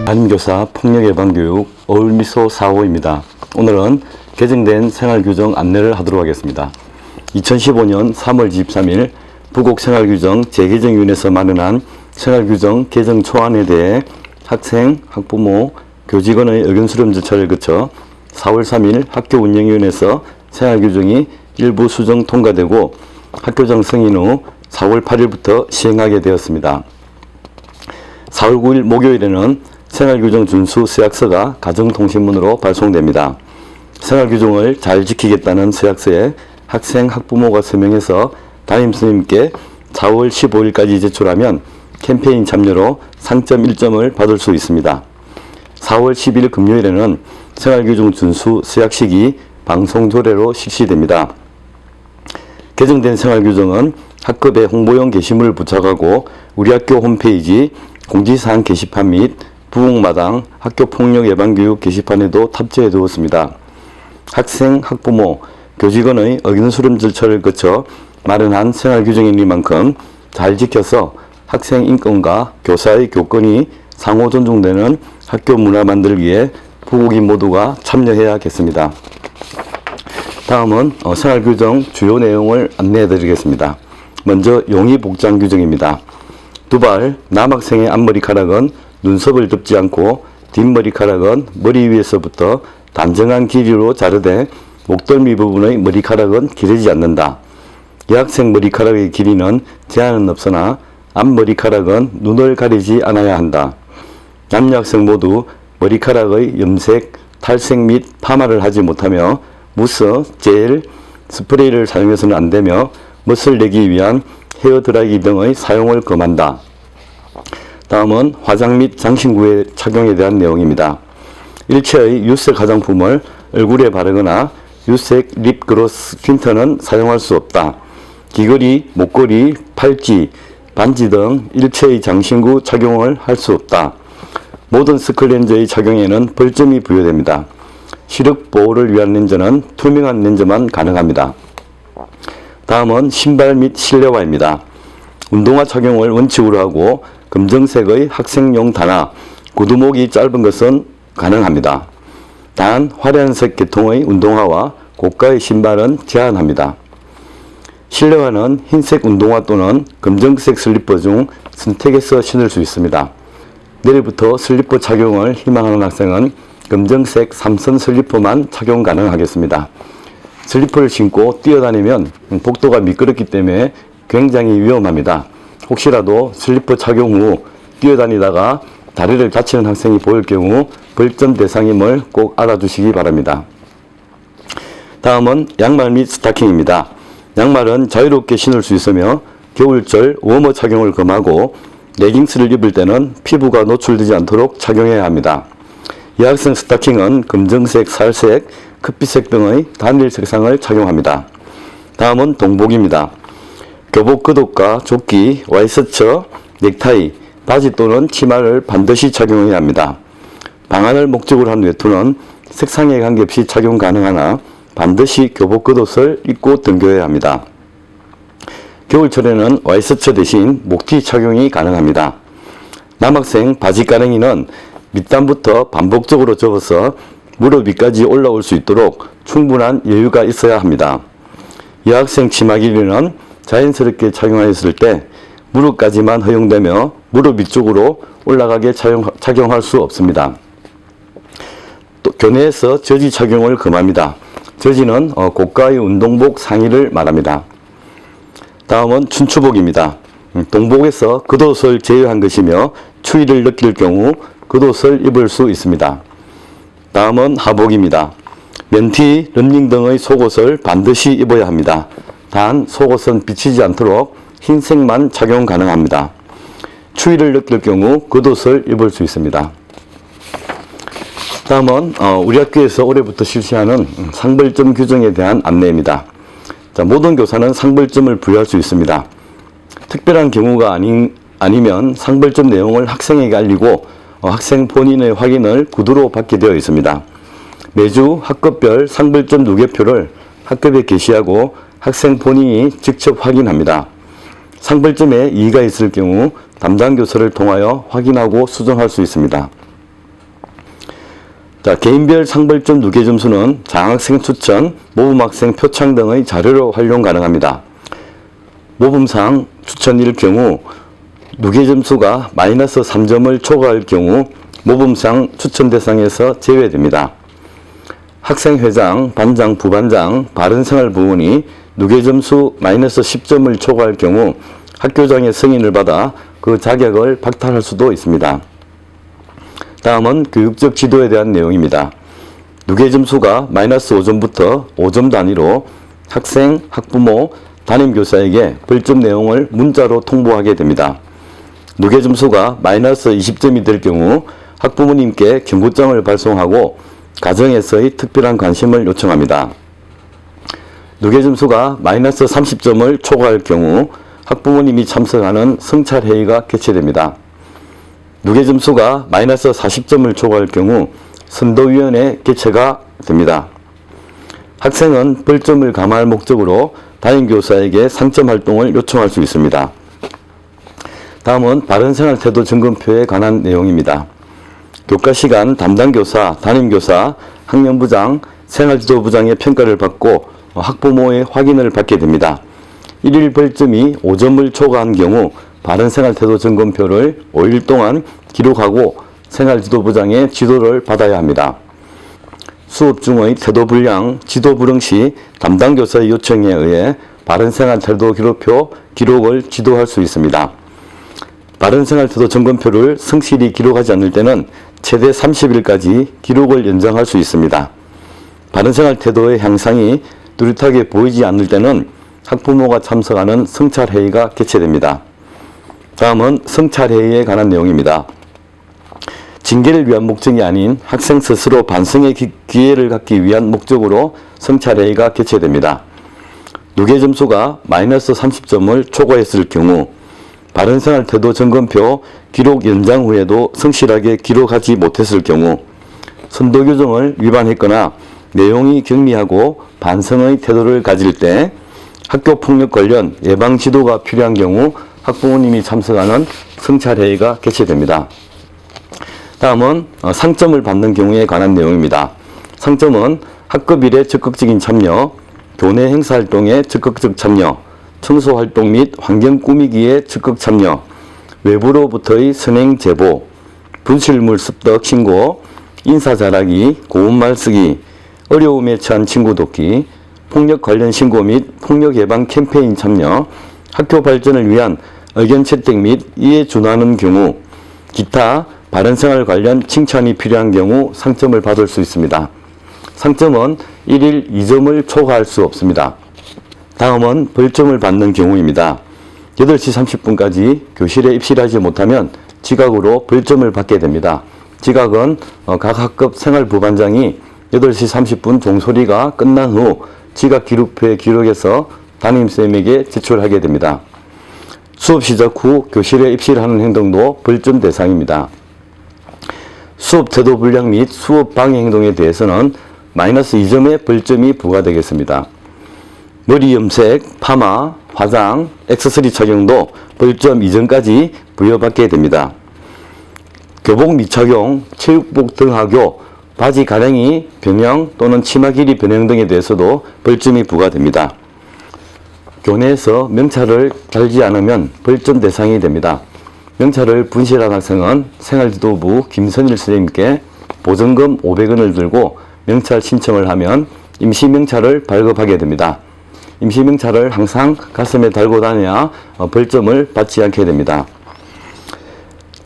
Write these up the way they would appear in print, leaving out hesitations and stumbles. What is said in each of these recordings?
담임교사 폭력예방교육 어울미소 4호입니다. 오늘은 개정된 생활규정 안내를 하도록 하겠습니다. 2015년 3월 23일 부곡생활규정 재개정위원회에서 마련한 생활규정 개정 초안에 대해 학생, 학부모, 교직원의 의견 수렴 절차를 거쳐 4월 3일 학교운영위원회에서 생활규정이 일부 수정 통과되고 학교장 승인 후 4월 8일부터 시행하게 되었습니다. 4월 9일 목요일에는 생활규정 준수 서약서가 가정통신문으로 발송됩니다. 생활규정을 잘 지키겠다는 서약서에 학생, 학부모가 서명해서 담임선생님께 4월 15일까지 제출하면 캠페인 참여로 상점 1점을 받을 수 있습니다. 4월 10일 금요일에는 생활규정 준수 서약식이 방송조례로 실시됩니다. 개정된 생활규정은 학급에 홍보용 게시물을 부착하고 우리 학교 홈페이지 공지사항 게시판 및 부엌마당 학교폭력예방교육 게시판에도 탑재해 두었습니다. 학생, 학부모, 교직원의 의견 수렴 절차를 거쳐 마련한 생활규정이니만큼 잘 지켜서 학생 인권과 교사의 교권이 상호 존중되는 학교 문화 만들기에 부국인 모두가 참여해야겠습니다. 다음은 생활규정 주요 내용을 안내해 드리겠습니다. 먼저 용의복장 규정입니다. 두발, 남학생의 앞머리카락은 눈썹을 덮지 않고 뒷머리카락은 머리 위에서부터 단정한 길이로 자르되 목덜미 부분의 머리카락은 기르지 않는다. 여학생 머리카락의 길이는 제한은 없으나 앞머리카락은 눈을 가리지 않아야 한다. 남녀 학생 모두 머리카락의 염색, 탈색 및 파마를 하지 못하며 무스, 젤, 스프레이를 사용해서는 안되며 멋을 내기 위한 헤어드라이기 등의 사용을 금한다. 다음은 화장 및 장신구의 착용에 대한 내용입니다. 일체의 유색 화장품을 얼굴에 바르거나 유색 립그로스 틴트는 사용할 수 없다. 귀걸이, 목걸이, 팔찌, 반지 등 일체의 장신구 착용을 할 수 없다. 모든 스쿨렌즈의 착용에는 벌점이 부여됩니다. 시력 보호를 위한 렌즈는 투명한 렌즈만 가능합니다. 다음은 신발 및 실내화입니다. 운동화 착용을 원칙으로 하고 검정색의 학생용 단화, 구두목이 짧은 것은 가능합니다. 단 화려한색 계통의 운동화와 고가의 신발은 제한합니다. 실내화는 흰색 운동화 또는 검정색 슬리퍼 중 선택해서 신을 수 있습니다. 내일부터 슬리퍼 착용을 희망하는 학생은 검정색 3선 슬리퍼만 착용 가능하겠습니다. 슬리퍼를 신고 뛰어다니면 복도가 미끄럽기 때문에 굉장히 위험합니다. 혹시라도 슬리퍼 착용 후 뛰어다니다가 다리를 다치는 학생이 보일 경우 벌점 대상임을 꼭 알아두시기 바랍니다. 다음은 양말 및 스타킹입니다. 양말은 자유롭게 신을 수 있으며 겨울철 워머 착용을 금하고 레깅스를 입을 때는 피부가 노출되지 않도록 착용해야 합니다. 여학생 스타킹은 검정색, 살색, 커피색 등의 단일 색상을 착용합니다. 다음은 동복입니다. 교복 겉옷과 조끼, 와이셔츠, 넥타이, 바지 또는 치마를 반드시 착용해야 합니다. 방한을 목적으로 한 외투는 색상에 관계없이 착용 가능하나 반드시 교복 겉옷을 입고 등교해야 합니다. 겨울철에는 와이셔츠 대신 목티 착용이 가능합니다. 남학생 바지가랭이는 밑단부터 반복적으로 접어서 무릎 위까지 올라올 수 있도록 충분한 여유가 있어야 합니다. 여학생 치마 길이는 자연스럽게 착용하였을 때 무릎까지만 허용되며 무릎 위쪽으로 올라가게 착용할 수 없습니다. 또 교내에서 저지 착용을 금합니다. 저지는 고가의 운동복 상의를 말합니다. 다음은 춘추복입니다. 동복에서 겉옷을 제외한 것이며 추위를 느낄 경우 겉옷을 입을 수 있습니다. 다음은 하복입니다. 면티, 런닝 등의 속옷을 반드시 입어야 합니다. 단 속옷은 비치지 않도록 흰색만 착용 가능합니다. 추위를 느낄 경우 겉옷을 입을 수 있습니다. 다음은 우리 학교에서 올해부터 실시하는 상벌점 규정에 대한 안내입니다. 모든 교사는 상벌점을 부여할 수 있습니다. 특별한 경우가 아니면 상벌점 내용을 학생에게 알리고 학생 본인의 확인을 구두로 받게 되어 있습니다. 매주 학급별 상벌점 누계표를 학급에 게시하고 학생 본인이 직접 확인합니다. 상벌점에 이의가 있을 경우 담당 교사를 통하여 확인하고 수정할 수 있습니다. 자, 개인별 상벌점 누계 점수는 장학생 추천, 모범학생 표창 등의 자료로 활용 가능합니다. 모범상 추천일 경우 누계 점수가 마이너스 3점을 초과할 경우 모범상 추천 대상에서 제외됩니다. 학생회장, 반장, 부반장, 바른생활 부원이 누계 점수 마이너스 10점을 초과할 경우 학교장의 승인을 받아 그 자격을 박탈할 수도 있습니다. 다음은 교육적 지도에 대한 내용입니다. 누계 점수가 마이너스 5점부터 5점 단위로 학생, 학부모, 담임교사에게 벌점 내용을 문자로 통보하게 됩니다. 누계 점수가 마이너스 20점이 될 경우 학부모님께 경고장을 발송하고 가정에서의 특별한 관심을 요청합니다. 누계 점수가 마이너스 30점을 초과할 경우 학부모님이 참석하는 성찰회의가 개최됩니다. 누계 점수가 마이너스 40점을 초과할 경우 선도위원회 개최가 됩니다. 학생은 벌점을 감화할 목적으로 담임교사에게 상점 활동을 요청할 수 있습니다. 다음은 바른생활 태도 점검표에 관한 내용입니다. 교과시간 담당교사, 담임교사, 학년부장, 생활지도부장의 평가를 받고 학부모의 확인을 받게 됩니다. 1일 벌점이 5점을 초과한 경우 바른생활 태도 점검표를 5일 동안 기록하고 생활지도부장의 지도를 받아야 합니다. 수업 중의 태도 불량, 지도 불응 시 담당 교사의 요청에 의해 바른생활 태도 기록표 기록을 지도할 수 있습니다. 바른생활 태도 점검표를 성실히 기록하지 않을 때는 최대 30일까지 기록을 연장할 수 있습니다. 바른생활 태도의 향상이 뚜렷하게 보이지 않을 때는 학부모가 참석하는 성찰회의가 개최됩니다. 다음은 성찰회의에 관한 내용입니다. 징계를 위한 목적이 아닌 학생 스스로 반성의 기회를 갖기 위한 목적으로 성찰회의가 개최됩니다. 누계 점수가 마이너스 30점을 초과했을 경우 바른생활 태도 점검표 기록 연장 후에도 성실하게 기록하지 못했을 경우 선도규정을 위반했거나 내용이 경미하고 반성의 태도를 가질 때 학교폭력 관련 예방 지도가 필요한 경우 학부모님이 참석하는 성찰회의가 개최됩니다. 다음은 상점을 받는 경우에 관한 내용입니다. 상점은 학급 일에 적극적인 참여, 교내 행사활동에 적극적 참여, 청소활동 및 환경 꾸미기에 적극 참여, 외부로부터의 선행 제보, 분실물 습득 신고, 인사 잘하기, 고운말 쓰기, 어려움에 처한 친구 돕기, 폭력 관련 신고 및 폭력 예방 캠페인 참여, 학교 발전을 위한 의견 채택 및 이에 준하는 경우, 기타 바른생활 관련 칭찬이 필요한 경우 상점을 받을 수 있습니다. 상점은 1일 2점을 초과할 수 없습니다. 다음은 벌점을 받는 경우입니다. 8시 30분까지 교실에 입실하지 못하면 지각으로 벌점을 받게 됩니다. 지각은 각 학급 생활부반장이 8시 30분 종소리가 끝난 후 지각 기록표에 기록해서 담임쌤에게 제출하게 됩니다. 수업 시작 후 교실에 입실하는 행동도 벌점 대상입니다. 수업 태도 불량 및 수업 방해 행동에 대해서는 마이너스 2점의 벌점이 부과되겠습니다. 머리 염색, 파마, 화장, 액세서리 착용도 벌점 2점까지 부여받게 됩니다. 교복 미착용, 체육복 등하교, 바지 가랭이 변형 또는 치마 길이 변형 등에 대해서도 벌점이 부과됩니다. 교내에서 명찰을 달지 않으면 벌점 대상이 됩니다. 명찰을 분실한 학생은 생활지도부 김선일 선생님께 보증금 500원을 들고 명찰 신청을 하면 임시명찰을 발급하게 됩니다. 임시명찰을 항상 가슴에 달고 다녀야 벌점을 받지 않게 됩니다.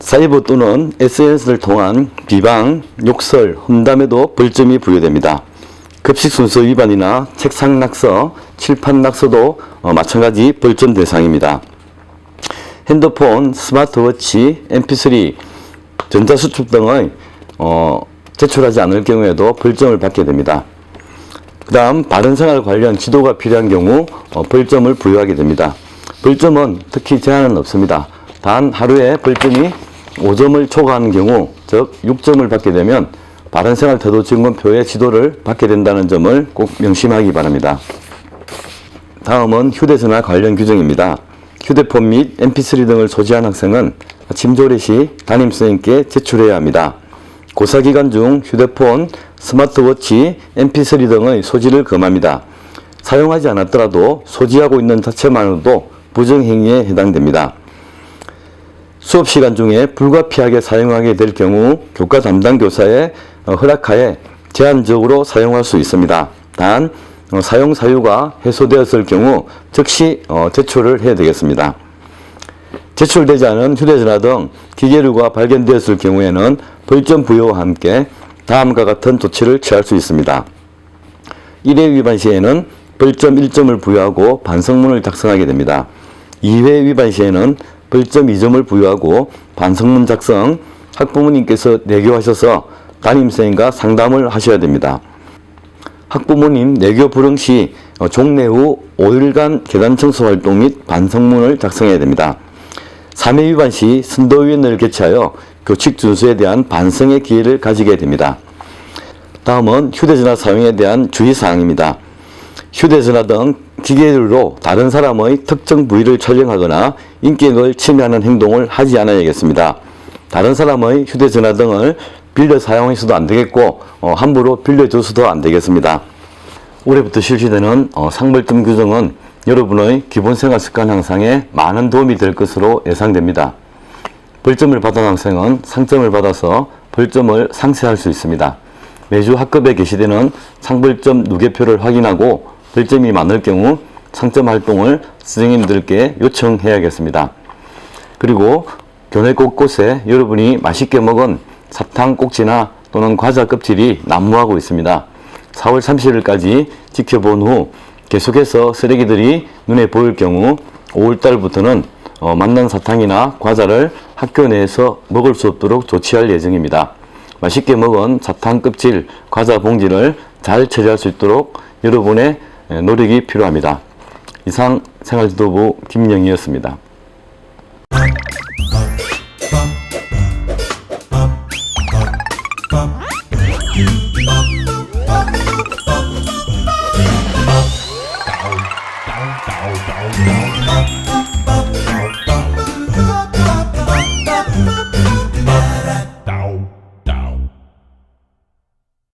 사이버 또는 SNS를 통한 비방, 욕설, 험담에도 벌점이 부여됩니다. 급식 순서 위반이나 책상 낙서, 칠판 낙서도 마찬가지 벌점 대상입니다. 핸드폰, 스마트워치, mp3, 전자수첩 등의 제출하지 않을 경우에도 벌점을 받게 됩니다. 그 다음 바른생활 관련 지도가 필요한 경우 벌점을 부여하게 됩니다. 벌점은 특히 제한은 없습니다. 단 하루에 벌점이 5점을 초과하는 경우, 즉 6점을 받게 되면 바른생활 태도 점검표의 지도를 받게 된다는 점을 꼭 명심하기 바랍니다. 다음은 휴대전화 관련 규정입니다. 휴대폰 및 mp3 등을 소지한 학생은 아침 조례 시 담임선생님께 제출해야 합니다. 고사기간 중 휴대폰, 스마트워치, mp3 등의 소지를 금합니다. 사용하지 않았더라도 소지하고 있는 자체만으로도 부정행위에 해당됩니다. 수업시간 중에 불가피하게 사용하게 될 경우 교과 담당 교사의 허락하에 제한적으로 사용할 수 있습니다. 단 사용 사유가 해소되었을 경우 즉시 제출을 해야 되겠습니다. 제출되지 않은 휴대전화 등 기계류가 발견되었을 경우에는 벌점 부여와 함께 다음과 같은 조치를 취할 수 있습니다. 1회 위반 시에는 벌점 1점을 부여하고 반성문을 작성하게 됩니다. 2회 위반 시에는 벌점 2점을 부여하고 반성문 작성, 학부모님께서 내교하셔서 담임선생님과 상담을 하셔야 됩니다. 학부모님 내교 불응 시 종례 후 5일간 계단 청소 활동 및 반성문을 작성해야 됩니다. 3회 위반 시 선도위원회를 개최하여 교칙 준수에 대한 반성의 기회를 가지게 됩니다. 다음은 휴대전화 사용에 대한 주의사항입니다. 휴대전화 등 기계류로 다른 사람의 특정 부위를 촬영하거나 인격을 침해하는 행동을 하지 않아야겠습니다. 다른 사람의 휴대전화 등을 빌려 사용해서도 안 되겠고 함부로 빌려줘서도 안 되겠습니다. 올해부터 실시되는 상벌점 규정은 여러분의 기본 생활 습관 향상에 많은 도움이 될 것으로 예상됩니다. 벌점을 받은 학생은 상점을 받아서 벌점을 상쇄할 수 있습니다. 매주 학급에 게시되는 상벌점 누계표를 확인하고 벌점이 많을 경우 상점 활동을 선생님들께 요청해야겠습니다. 그리고 교내 곳곳에 여러분이 맛있게 먹은 사탕 꼭지나 또는 과자 껍질이 난무하고 있습니다. 4월 30일까지 지켜본 후 계속해서 쓰레기들이 눈에 보일 경우 5월달부터는 만난 사탕이나 과자를 학교 내에서 먹을 수 없도록 조치할 예정입니다. 맛있게 먹은 사탕 껍질, 과자 봉지를 잘 처리할 수 있도록 여러분의 노력이 필요합니다. 이상 생활지도부 김영희였습니다. Down, down, down, down.